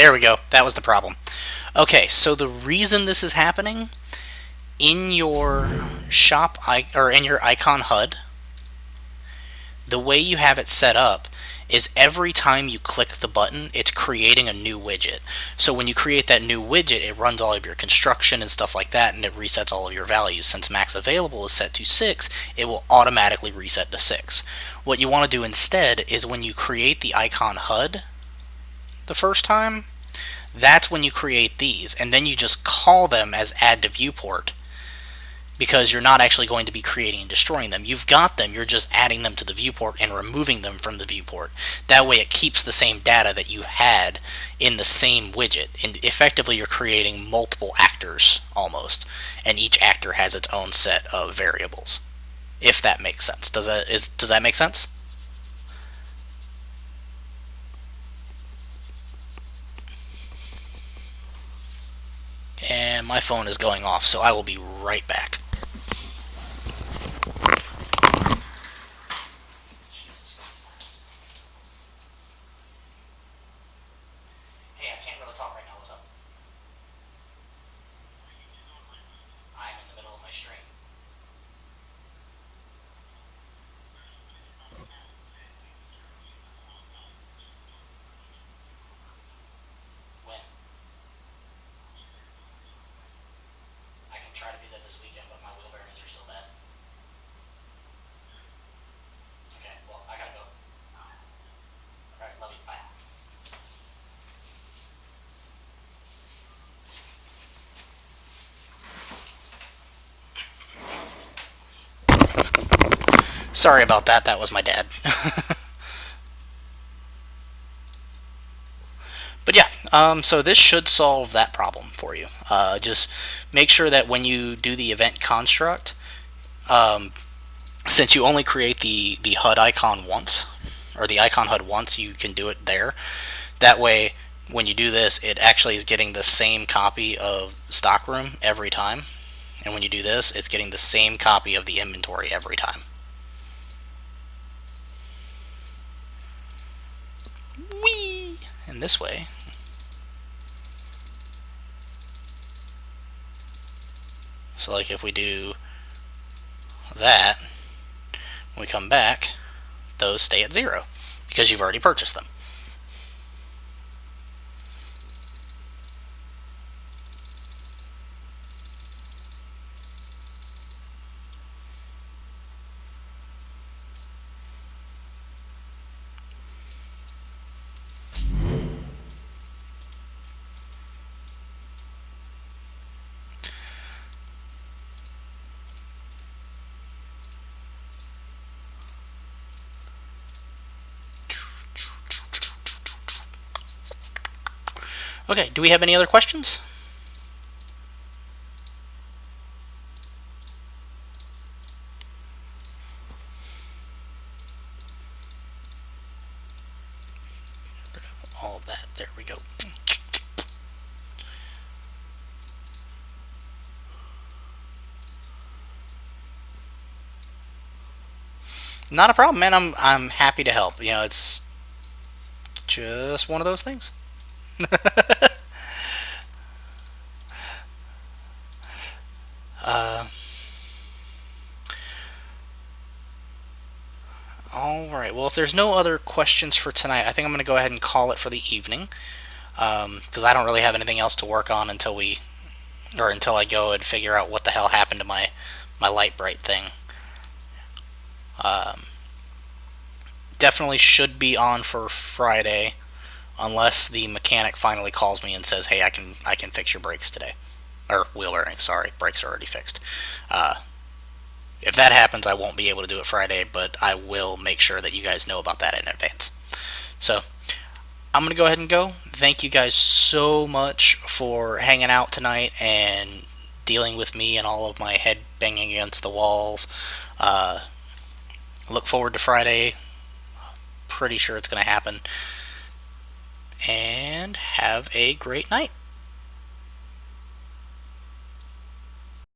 There we go. That was the problem. Okay, so the reason this is happening, in your or in your icon HUD, the way you have it set up is every time you click the button, it's creating a new widget. So when you create that new widget, it runs all of your construction and stuff like that, and it resets all of your values. Since max available is set to 6, it will automatically reset to 6. What you want to do instead is when you create the icon HUD the first time, that's when you create these, and then you just call them as add to viewport, because you're not actually going to be creating and destroying them. You've got them, you're just adding them to the viewport and removing them from the viewport. That way it keeps the same data that you had in the same widget, and effectively you're creating multiple actors almost, and each actor has its own set of variables, if that makes sense. Does that make sense? And my phone is going off, so I will be right back. Hey, I can't really talk right now. What's up? I'm in the middle of my stream. When? I can try to be there this weekend, but my wheel bearings are still bad. Okay, well, I gotta go. Alright, love you. Bye. Sorry about that. That was my dad. But yeah, so this should solve that problem for you. Just make sure that when you do the event construct, since you only create the HUD icon once, or the icon HUD once, you can do it there. That way, when you do this, it actually is getting the same copy of stockroom every time. And when you do this, it's getting the same copy of the inventory every time. Whee! And this way, so like if we do that, when we come back, those stay at 0 because you've already purchased them. Okay, do we have any other questions? All of that. There we go. Not a problem, man. I'm happy to help. You know, it's just one of those things. Alright, well, if there's no other questions for tonight, I think I'm going to go ahead and call it for the evening. Because I don't really have anything else to work on until I go and figure out what the hell happened to my Lightbright thing. Definitely should be on for Friday, unless the mechanic finally calls me and says, "Hey, I can fix your brakes today," or wheel bearings. Sorry, brakes are already fixed. If that happens, I won't be able to do it Friday, but I will make sure that you guys know about that in advance. So I'm going to go ahead and go. Thank you guys so much for hanging out tonight and dealing with me and all of my head banging against the walls. Look forward to Friday. Pretty sure it's going to happen. And have a great night.